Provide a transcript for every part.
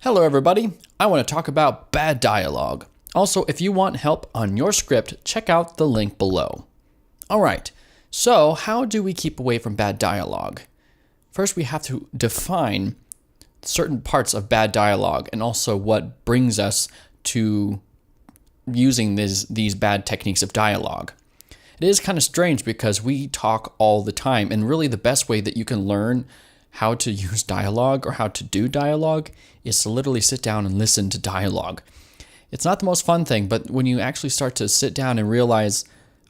Hello, everybody. I want to talk about bad dialogue. Also, if you want help on your script, check out the link below. All right, so how do we keep away from bad dialogue? First, we have to define certain parts of bad dialogue and also what brings us to using these bad techniques of dialogue. It is kind of strange because we talk all the time, and really the best way that you can learn how to use dialogue or how to do dialogue is to literally sit down and listen to dialogue. It's not the most fun thing, but when you actually start to sit down and realize,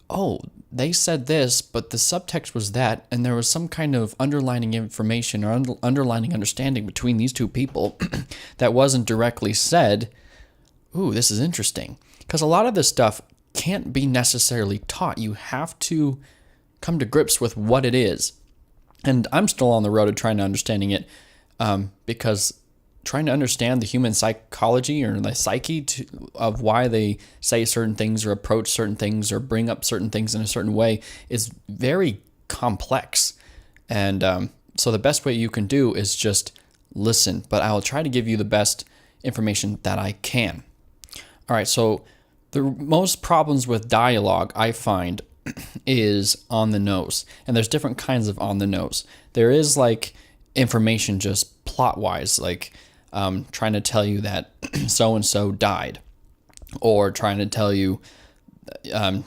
oh, they said this, but the subtext was that, and there was some kind of underlining information or underlining understanding between these two people that wasn't directly said, ooh, this is interesting. Because a lot of this stuff can't be necessarily taught. You have to come to grips with what it is. And I'm still on the road to trying to understanding it because trying to understand the human psychology or the psyche of why they say certain things or approach certain things or bring up certain things in a certain way is very complex. And so the best way you can do is just listen, but I will try to give you the best information that I can. All right, so the most problems with dialogue I find is on the nose. And there's different kinds of on the nose. There is like information just plot-wise, like trying to tell you that so-and-so died, or trying to tell you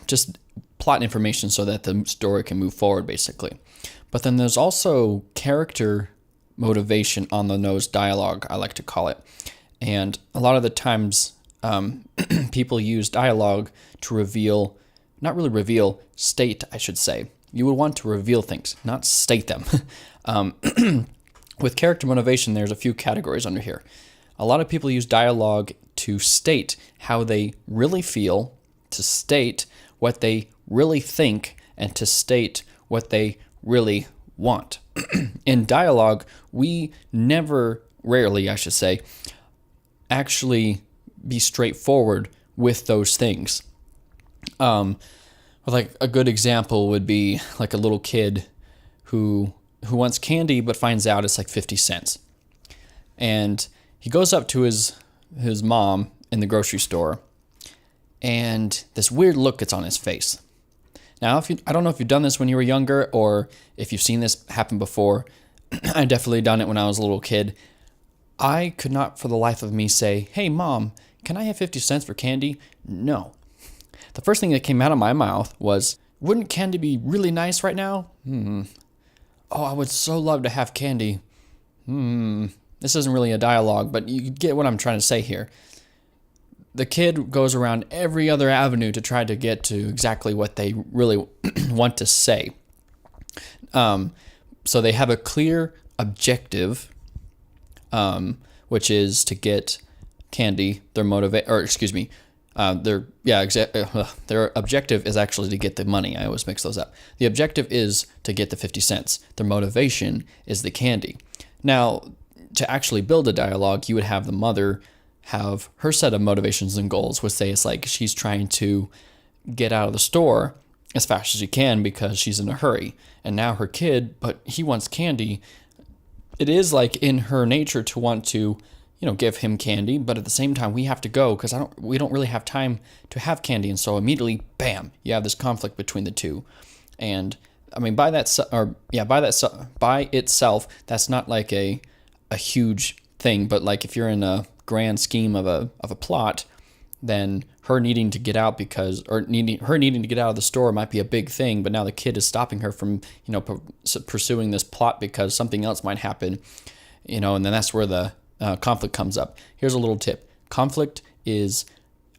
just plot information so that the story can move forward, basically. But then there's also character motivation on the nose dialogue, I like to call it. And a lot of the times people use dialogue to reveal, not really reveal, state, I should say. You would want to reveal things, not state them. With character motivation, there's a few categories under here. A lot of people use dialogue to state how they really feel, to state what they really think, and to state what they really want. In dialogue, we never, rarely, I should say, actually be straightforward with those things. Like a good example would be like a little kid who wants candy but finds out it's like 50 cents. And he goes up to his mom in the grocery store, and this weird look gets on his face. Now, I don't know if you've done this when you were younger or if you've seen this happen before. I definitely done it when I was a little kid. I could not for the life of me say, "Hey, Mom, can I have 50 cents for candy?" No. The first thing that came out of my mouth was, "Wouldn't candy be really nice right now?" Oh, I would so love to have candy. This isn't really a dialogue, but you get what I'm trying to say here. The kid goes around every other avenue to try to get to exactly what they really want to say. So they have a clear objective, which is to get candy. Their objective is actually to get the money. I always mix those up. The objective is to get the 50 cents. Their motivation is the candy. Now, to actually build a dialogue, you would have the mother have her set of motivations and goals, which say it's like she's trying to get out of the store as fast as she can because she's in a hurry. And now her kid, but he wants candy. It is like in her nature to want to give him candy, but at the same time we have to go because we don't really have time to have candy, and so immediately, bam, you have this conflict between the two. And I mean, by itself, that's not like a huge thing, but like if you're in a grand scheme of a plot, then her needing to get out to get out of the store might be a big thing, but now the kid is stopping her from pursuing this plot because something else might happen, and then that's where the conflict comes up. Here's a little tip. Conflict is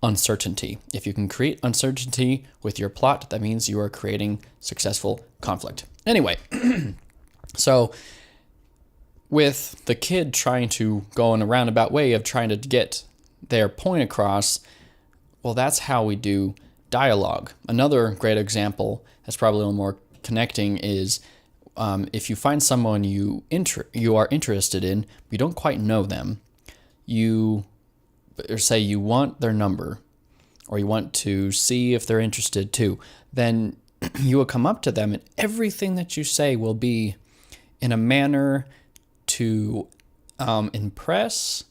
uncertainty. If you can create uncertainty with your plot, that means you are creating successful conflict. Anyway, so with the kid trying to go in a roundabout way of trying to get their point across, well, that's how we do dialogue. Another great example that's probably a little more connecting is if you find someone you are interested in, but you don't quite know them, or say you want their number, or you want to see if they're interested too, then you will come up to them, and everything that you say will be in a manner to impress,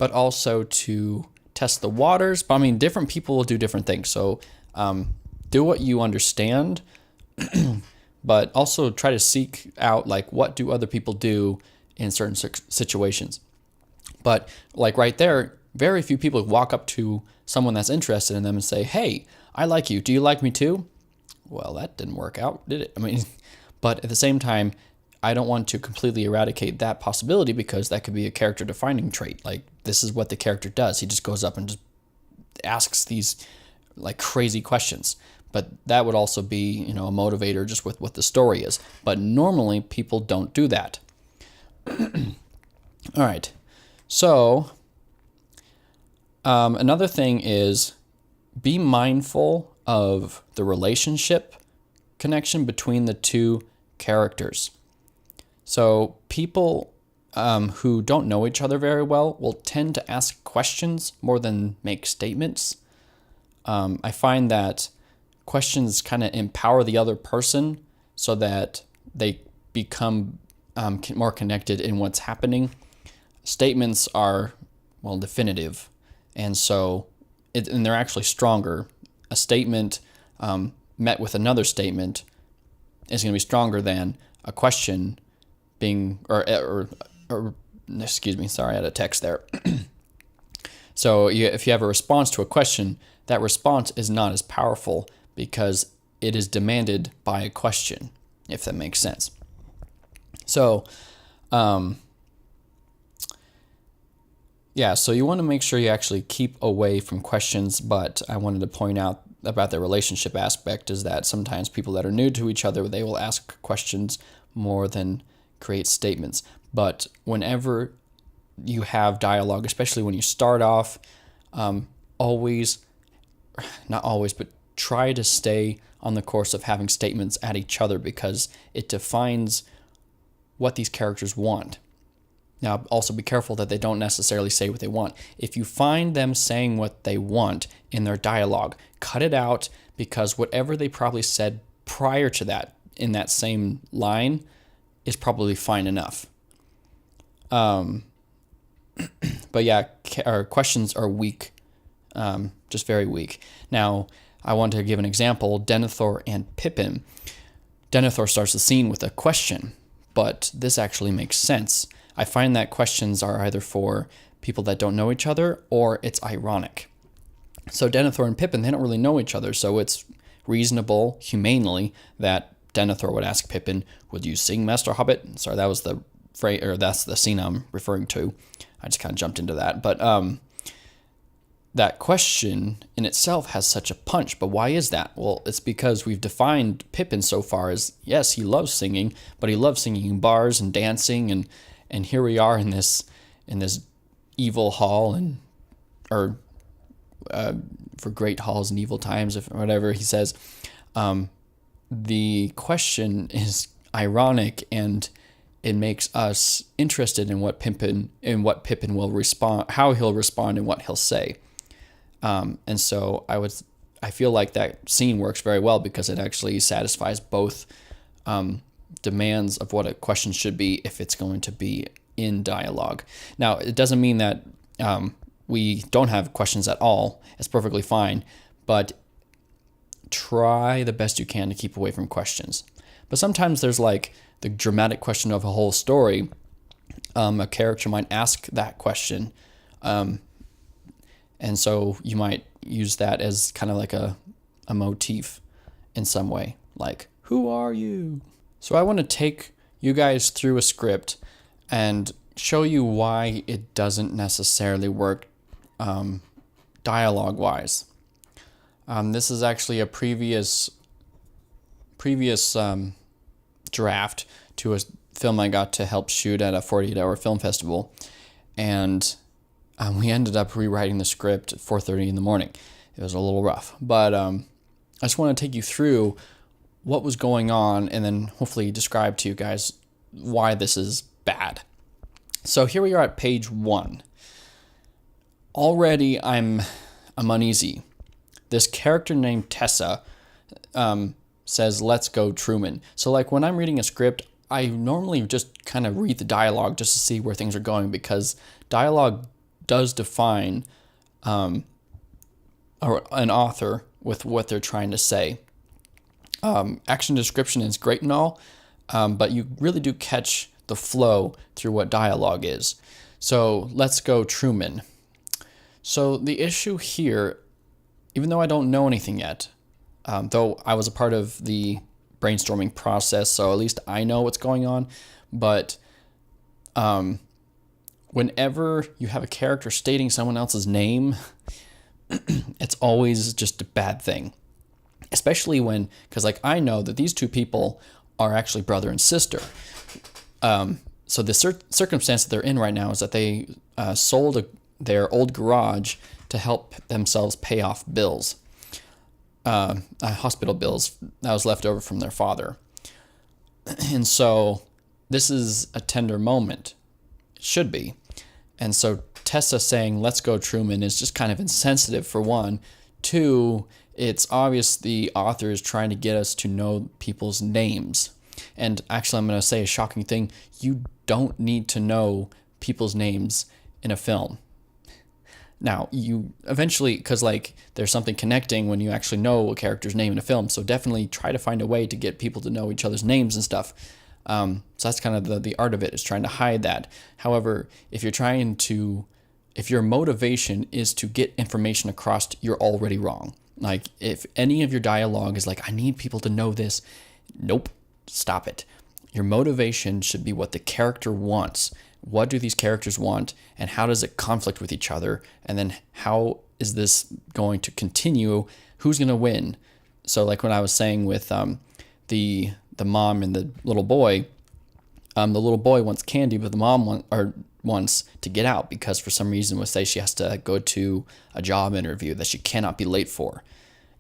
but also to test the waters. But I mean, different people will do different things. So do what you understand, but also try to seek out like what do other people do in certain situations. But like right there, very few people walk up to someone that's interested in them and say, "Hey, I like you. Do you like me too?" Well, that didn't work out, did it? I mean, but at the same time, I don't want to completely eradicate that possibility because that could be a character defining trait. Like, this is what the character does. He just goes up and just asks these like crazy questions. But that would also be, a motivator just with what the story is. But normally people don't do that. All right. So another thing is be mindful of the relationship connection between the two characters. So people who don't know each other very well will tend to ask questions more than make statements. I find that questions kind of empower the other person so that they become more connected in what's happening. Statements are, definitive, and so and they're actually stronger. A statement met with another statement is going to be stronger than a question being, or excuse me, sorry, I had a text there. So if you have a response to a question, that response is not as powerful because it is demanded by a question, if that makes sense. So, so you want to make sure you actually keep away from questions, but I wanted to point out about the relationship aspect is that sometimes people that are new to each other, they will ask questions more than create statements. But whenever you have dialogue, especially when you start off, not always, but try to stay on the course of having statements at each other because it defines what these characters want. Now, also be careful that they don't necessarily say what they want. If you find them saying what they want in their dialogue, cut it out because whatever they probably said prior to that in that same line is probably fine enough. But yeah, our questions are weak, just very weak. Now, I want to give an example, Denethor and Pippin. Denethor starts the scene with a question, but this actually makes sense. I find that questions are either for people that don't know each other or it's ironic. So Denethor and Pippin, they don't really know each other, so it's reasonable, humanely, that Denethor would ask Pippin, "Would you sing, Master Hobbit?" Sorry, that was the phrase, or that's the scene I'm referring to. I just kind of jumped into that, but that question in itself has such a punch. But why is that? Well, it's because we've defined Pippin so far as, yes, he loves singing, but he loves singing in bars and dancing, and here we are in this evil hall, or for great halls and evil times, if whatever he says. The question is ironic, and it makes us interested in what Pippin will respond, how he'll respond, and what he'll say. And so I feel like that scene works very well because it actually satisfies both demands of what a question should be if it's going to be in dialogue. Now, it doesn't mean that we don't have questions at all. It's perfectly fine, but try the best you can to keep away from questions. But sometimes there's like the dramatic question of a whole story. A character might ask that question, and so you might use that as kind of like a motif in some way, like, "Who are you?" So I want to take you guys through a script and show you why it doesn't necessarily work dialogue-wise. This is actually a previous draft to a film I got to help shoot at a 48-hour film festival, and we ended up rewriting the script at 4:30 in the morning. It was a little rough, but I just want to take you through what was going on and then hopefully describe to you guys why this is bad. So here we are at page 1. Already I'm uneasy. This character named Tessa says, "Let's go, Truman." So like when I'm reading a script, I normally just kind of read the dialogue just to see where things are going because dialogue does define or an author with what they're trying to say. Action description is great and all, but you really do catch the flow through what dialogue is. So let's go Truman. So the issue here, even though I don't know anything yet, though I was a part of the brainstorming process, so at least I know what's going on, but whenever you have a character stating someone else's name, it's always just a bad thing. Especially because like I know that these two people are actually brother and sister. So the circumstance that they're in right now is that they sold their old garage to help themselves pay off bills, hospital bills that was left over from their father. And so this is a tender moment. It should be. And so Tessa saying, "Let's go, Truman," is just kind of insensitive for one. Two, it's obvious the author is trying to get us to know people's names. And actually, I'm going to say a shocking thing. You don't need to know people's names in a film. Now, you eventually, because like there's something connecting when you actually know a character's name in a film. So definitely try to find a way to get people to know each other's names and stuff. So that's kind of the art of it, is trying to hide that. However, if your motivation is to get information across, you're already wrong. Like if any of your dialogue is like, I need people to know this, nope, stop it. Your motivation should be what the character wants. What do these characters want, and how does it conflict with each other? And then how is this going to continue? Who's going to win? So like when I was saying with the mom and the little boy wants candy, but the mom wants to get out because for some reason would say she has to go to a job interview that she cannot be late for.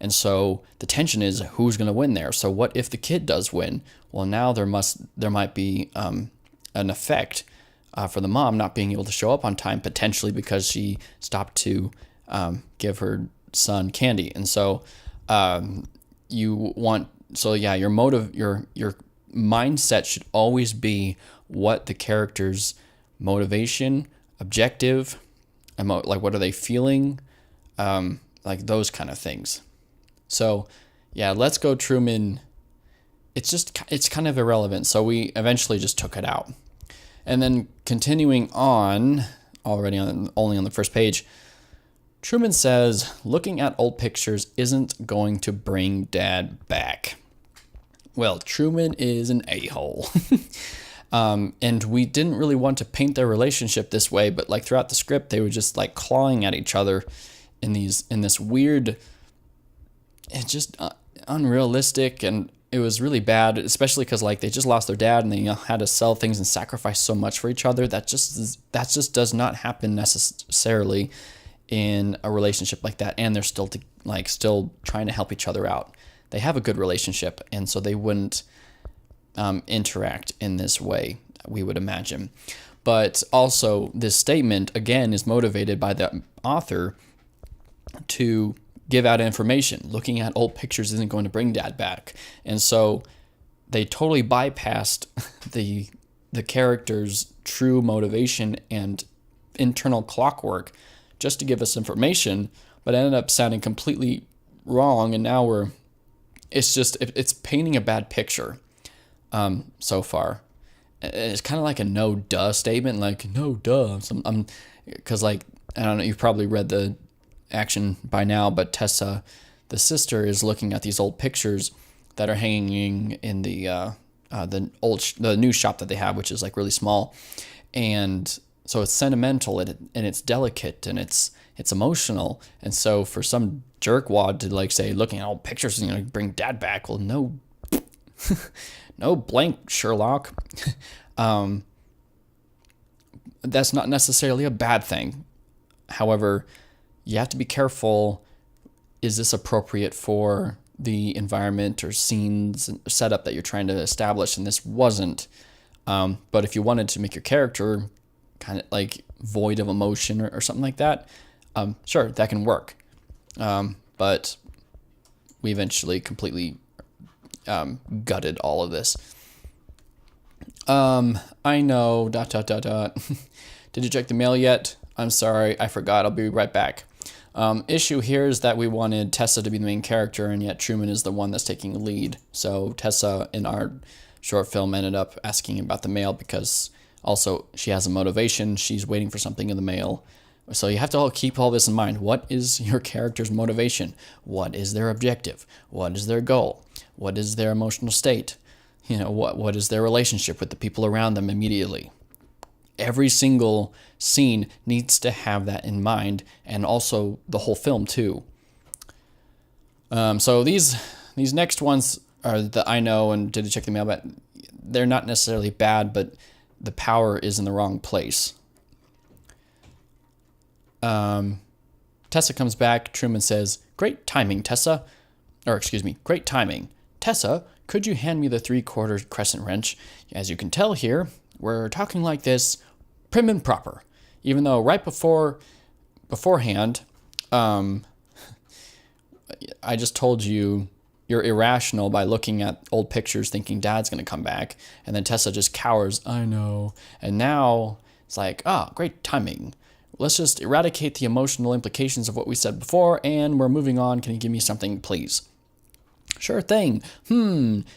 And so the tension is who's going to win there. So what if the kid does win? Well, now there might be an effect for the mom not being able to show up on time, potentially because she stopped to give her son candy. And so your motive, your mindset should always be what the character's motivation, objective, like what are they feeling, like those kind of things. So yeah, Let's Go, Truman. It's kind of irrelevant. So we eventually just took it out. And then continuing on, only on the first page, Truman says, looking at old pictures isn't going to bring Dad back. Well, Truman is an a-hole. And we didn't really want to paint their relationship this way, but like throughout the script, they were just like clawing at each other in this weird, it's just unrealistic, and it was really bad, especially because like they just lost their dad and they had to sell things and sacrifice so much for each other. That just does not happen necessarily in a relationship like that, and they're still trying to help each other out. They have a good relationship, and so they wouldn't interact in this way, we would imagine. But also, this statement, again, is motivated by the author to give out information. Looking at old pictures isn't going to bring Dad back. And so they totally bypassed the character's true motivation and internal clockwork just to give us information, but ended up sounding completely wrong. And now it's painting a bad picture so far. It's kind of like a no duh statement, like no duh. Because like, I don't know, you've probably read the action by now, but Tessa, the sister, is looking at these old pictures that are hanging in the new shop that they have, which is like really small, and so it's sentimental and it's delicate and it's emotional. And so for some jerkwad to like say looking at old pictures is going to bring Dad back, well, no, no blank, Sherlock. That's not necessarily a bad thing. However, you have to be careful. Is this appropriate for the environment or scenes setup that you're trying to establish? And this wasn't. But if you wanted to make your character kind of like void of emotion or something like that, sure, that can work. But we eventually completely gutted all of this. I know, ... Did you check the mail yet? I'm sorry, I forgot. I'll be right back. Issue here is that we wanted Tessa to be the main character, and yet Truman is the one that's taking the lead. So Tessa in our short film ended up asking about the mail because also she has a motivation. She's waiting for something in the mail. So you have to keep all this in mind. What is your character's motivation? What is their objective? What is their goal? What is their emotional state? What is their relationship with the people around them immediately? Every single scene needs to have that in mind, and also the whole film too. So these next ones are that I know and did check the mail, but they're not necessarily bad, but the power is in the wrong place. Tessa comes back. Truman says, "Great timing, Tessa." Or excuse me, "Great timing. Tessa, could you hand me the 3/4 crescent wrench? As you can tell here, we're talking like this, prim and proper." Even though right beforehand, I just told you you're irrational by looking at old pictures thinking Dad's going to come back. And then Tessa just cowers, "I know." And now it's like, great timing. Let's just eradicate the emotional implications of what we said before, and we're moving on. Can you give me something, please? "Sure thing.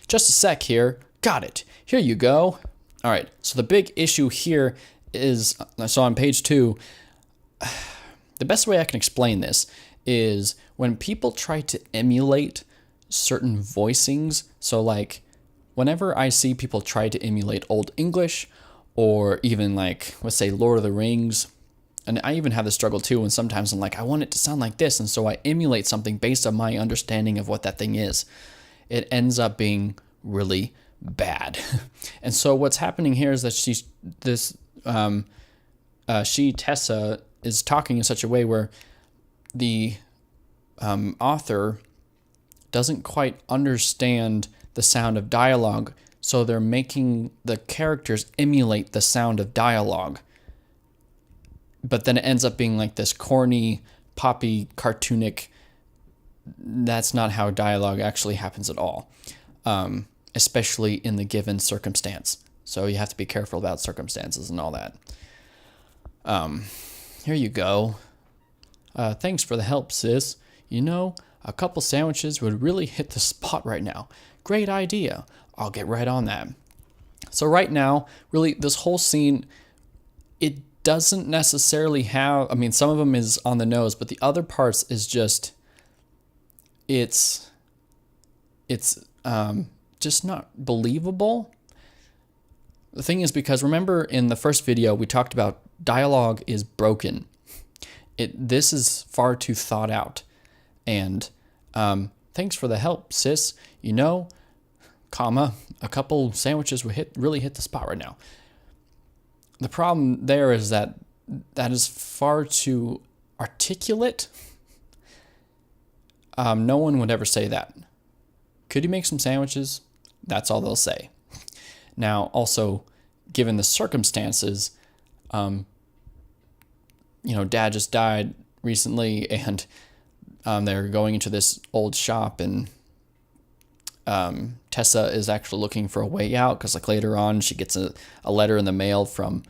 Just a sec here. Got it. Here you go." All right, so the big issue here is, so on page 2, the best way I can explain this is when people try to emulate certain voicings. So like whenever I see people try to emulate Old English, or even like, let's say Lord of the Rings, and I even have this struggle too, and sometimes I'm like, I want it to sound like this, and so I emulate something based on my understanding of what that thing is. It ends up being really bad. And so what's happening here is that Tessa, is talking in such a way where the author doesn't quite understand the sound of dialogue, so they're making the characters emulate the sound of dialogue. But then it ends up being like this corny, poppy, cartoonic. That's not how dialogue actually happens at all, especially in the given circumstance. So you have to be careful about circumstances and all that. Here you go. Thanks for the help, sis. A couple sandwiches would really hit the spot right now. Great idea. I'll get right on that. So right now, really, this whole scene, it doesn't necessarily have, some of them is on the nose, but the other parts is just, it's just not believable. The thing is, because remember in the first video, we talked about dialogue is broken. This is far too thought out. And thanks for the help, sis. A couple sandwiches would really hit the spot right now. The problem there is that is far too articulate. No one would ever say that. Could you make some sandwiches? That's all they'll say. Now, also, given the circumstances, Dad just died recently, and they're going into this old shop, and Tessa is actually looking for a way out because, like, later on she gets a letter in the mail from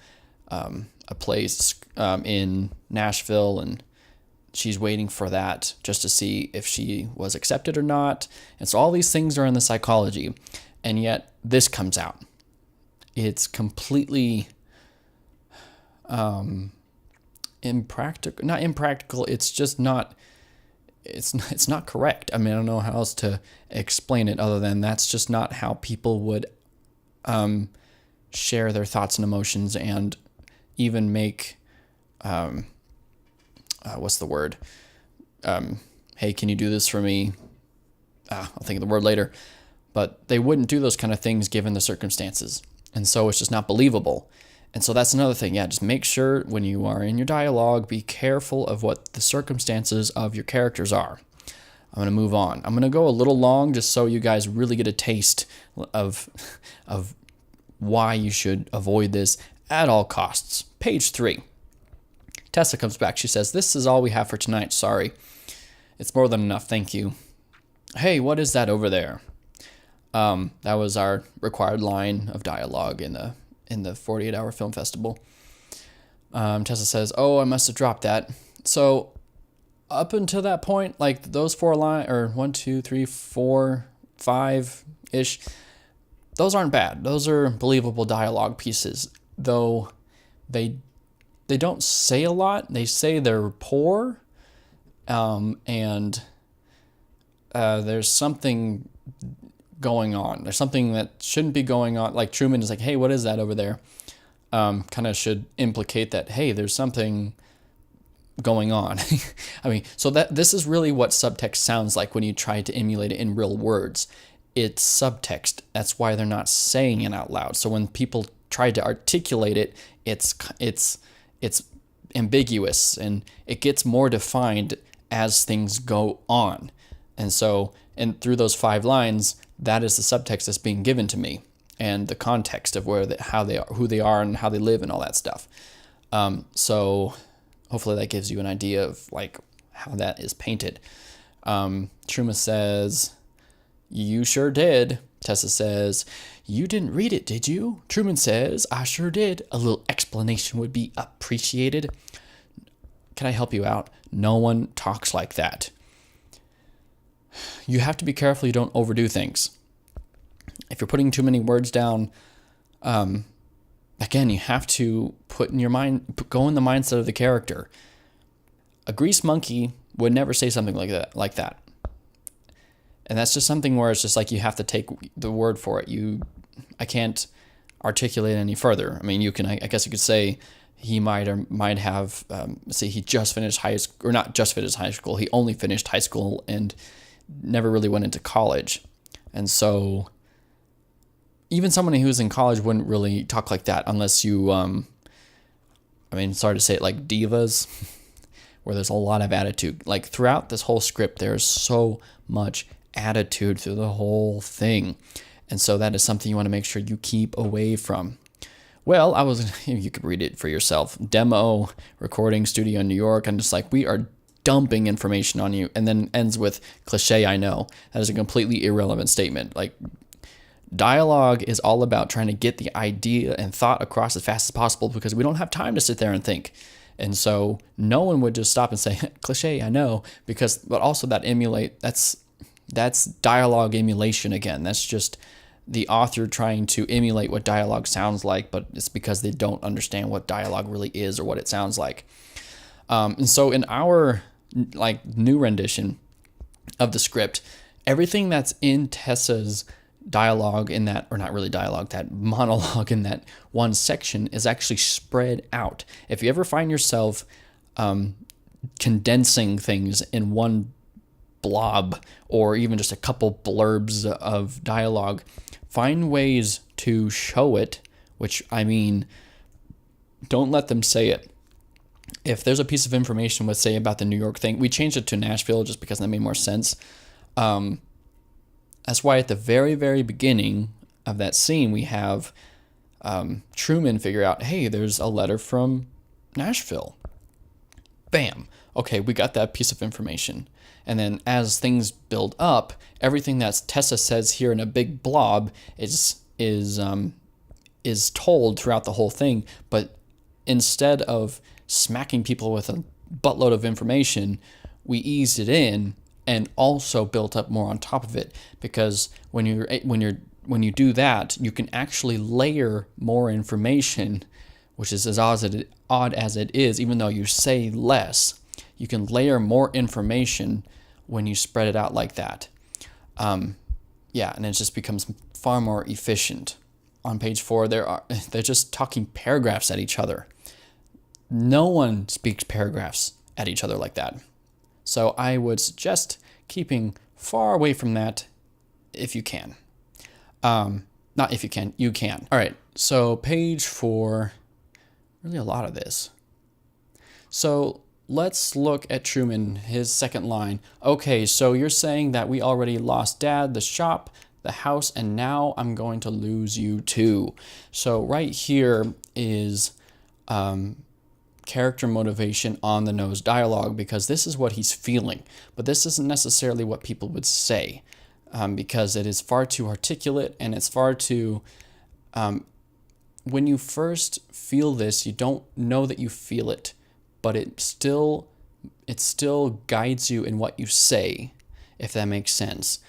a place in Nashville, and she's waiting for that just to see if she was accepted or not. And so all these things are in the psychology, and yet this comes out. It's completely impractical. Not impractical. It's just not. It's not correct. I don't know how else to explain it other than that's just not how people would share their thoughts and emotions, and even make what's the word? Hey, can you do this for me? I'll think of the word later. But they wouldn't do those kind of things given the circumstances. And so it's just not believable. And so that's another thing. Yeah, just make sure when you are in your dialogue, be careful of what the circumstances of your characters are. I'm going to move on. I'm going to go a little long just so you guys really get a taste of why you should avoid this at all costs. Page 3. Tessa comes back. She says, "This is all we have for tonight. Sorry. It's more than enough. Thank you." "Hey, what is that over there?" That was our required line of dialogue in the 48-hour film festival. Tessa says, "Oh, I must have dropped that." So up until that point, like those 4 lines, or 1, 2, 3, 4, 5-ish, those aren't bad. Those are believable dialogue pieces, though they don't say a lot. They say they're poor, and there's something going on. There's something that shouldn't be going on. Like Truman is like, "Hey, what is that over there?" Kind of should implicate that, hey, there's something going on. I mean, so this is really what subtext sounds like when you try to emulate it in real words. It's subtext. That's why they're not saying it out loud. So when people try to articulate it, it's ambiguous, and it gets more defined as things go on. And so, and through those 5 lines, that is the subtext that's being given to me, and the context of how they are, who they are, and how they live, and all that stuff. So hopefully that gives you an idea of like how that is painted. Truma says, "You sure did." Tessa says, "You didn't read it, did you?" Truman says, "I sure did. A little explanation would be appreciated." Can I help you out? No one talks like that. You have to be careful you don't overdo things. If you're putting too many words down, again, you have to put in your mind, go in the mindset of the character. A grease monkey would never say something like that. And that's just something where it's just like you have to take the word for it. I can't articulate any further. I mean, I guess you could say he might have, say he just finished high school, or not just finished high school. He only finished high school and never really went into college. And so even someone who's in college wouldn't really talk like that unless you, sorry to say it, like divas, where there's a lot of attitude. Like throughout this whole script, there's so much attitude through the whole thing. And so that is something you want to make sure you keep away from. Well, you could read it for yourself. Demo, recording studio in New York. I'm just like, we are dumping information on you. And then ends with cliche, I know. That is a completely irrelevant statement. Like, dialogue is all about trying to get the idea and thought across as fast as possible because we don't have time to sit there and think. And so no one would just stop and say, cliche, I know, but also that's dialogue emulation again. That's just the author trying to emulate what dialogue sounds like, but it's because they don't understand what dialogue really is or what it sounds like. And so in our new rendition of the script, everything that's in Tessa's dialogue in that, or not really dialogue, that monologue in that one section is actually spread out. If you ever find yourself condensing things in one blob or even just a couple blurbs of dialogue, find ways to show it, which I mean, don't let them say it. If there's a piece of information, let's say about the New York thing, we changed it to Nashville just because that made more sense. That's why at the very, very beginning of that scene, we have Truman figure out, hey, there's a letter from Nashville. Bam. Okay, we got that piece of information. And then as things build up, everything that Tessa says here in a big blob is told throughout the whole thing. But instead of smacking people with a buttload of information, we eased it in and also built up more on top of it, because when you do that, you can actually layer more information, which is as odd as it is, even though you say less. You can layer more information when you spread it out like that. And it just becomes far more efficient. On page 4, they're just talking paragraphs at each other. No one speaks paragraphs at each other like that. So I would suggest keeping far away from that if you can. Not if you can, you can. All right, so page 4, really a lot of this. So let's look at Truman, his second line. Okay, so you're saying that we already lost Dad, the shop, the house, and now I'm going to lose you too. So right here is character motivation on the nose dialogue, because this is what he's feeling, but this isn't necessarily what people would say, because it is far too articulate and it's far too when you first feel this, you don't know that you feel it, but it still guides you in what you say, if that makes sense.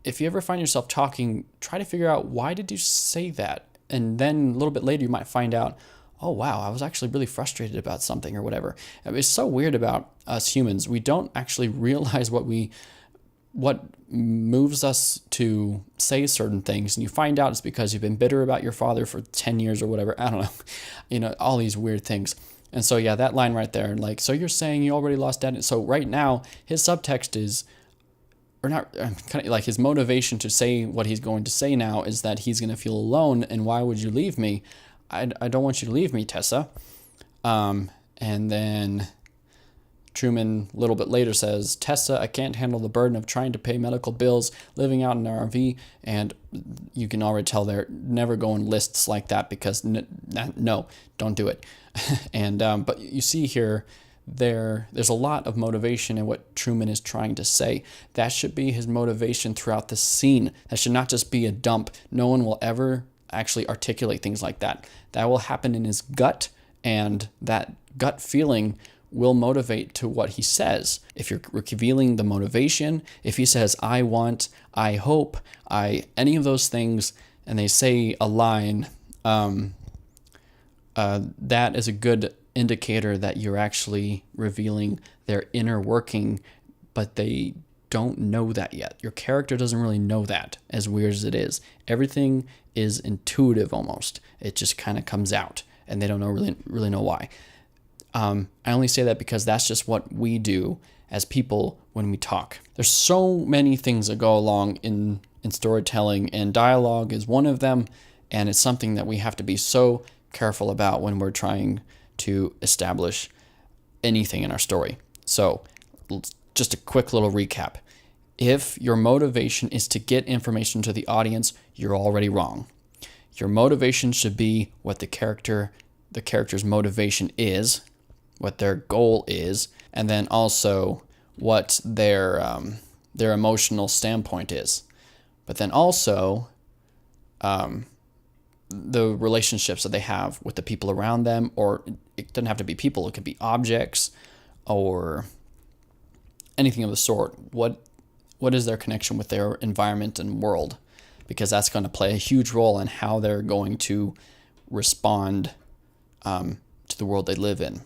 If you ever find yourself talking, try to figure out, why did you say that? And then a little bit later, you might find out, oh, wow, I was actually really frustrated about something or whatever. It's so weird about us humans. We don't actually realize what moves us to say certain things. And you find out it's because you've been bitter about your father for 10 years or whatever. I don't know, all these weird things. And so, yeah, that line right there, like, so you're saying you already lost dad. So right now, his subtext is, or not, kind of like his motivation to say what he's going to say now is that he's going to feel alone. And why would you leave me? I don't want you to leave me, Tessa. And then Truman, a little bit later, says, Tessa, I can't handle the burden of trying to pay medical bills, living out in an RV. And you can already tell they're never going lists like that, because no, don't do it. And but you see here, there's a lot of motivation in what Truman is trying to say. That should be his motivation throughout the scene. That should not just be a dump. No one will ever actually articulate things like that. That will happen in his gut, and that gut feeling will motivate to what he says. If you're revealing the motivation, if he says, I want, I hope, any of those things, and they say a line, that is a good indicator that you're actually revealing their inner working, but they don't know that yet. Your character doesn't really know that, as weird as it is. Everything is intuitive almost. It just kind of comes out, and they don't really know why. I only say that because that's just what we do as people when we talk. There's so many things that go along in storytelling, and dialogue is one of them, and it's something that we have to be so careful about when we're trying to establish anything in our story. So, just a quick little recap. If your motivation is to get information to the audience, you're already wrong. Your motivation should be what the character's motivation is, what their goal is, and then also what their emotional standpoint is. But then also the relationships that they have with the people around them, or it doesn't have to be people, it could be objects or anything of the sort. What is their connection with their environment and world? Because that's going to play a huge role in how they're going to respond to the world they live in.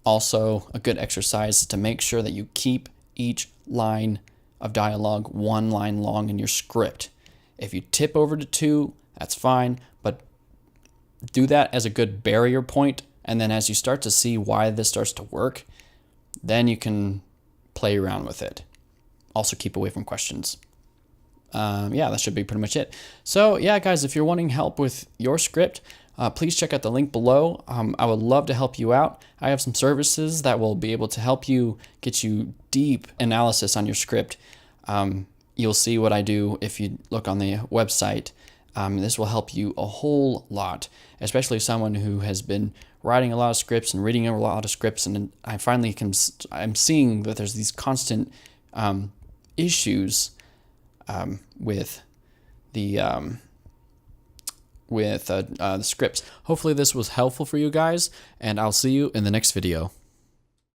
Also, a good exercise is to make sure that you keep each line of dialogue one line long in your script. If you tip over to 2, that's fine, but do that as a good barrier point, and then as you start to see why this starts to work, then you can play around with it. Also, keep away from questions. That should be pretty much it. So, yeah, guys, if you're wanting help with your script, please check out the link below. I would love to help you out. I have some services that will be able to help you get you deep analysis on your script. You'll see what I do if you look on the website. This will help you a whole lot, especially someone who has been writing a lot of scripts and reading a lot of scripts, and I'm seeing that there's these constant issues with the scripts. Hopefully this was helpful for you guys, and I'll see you in the next video.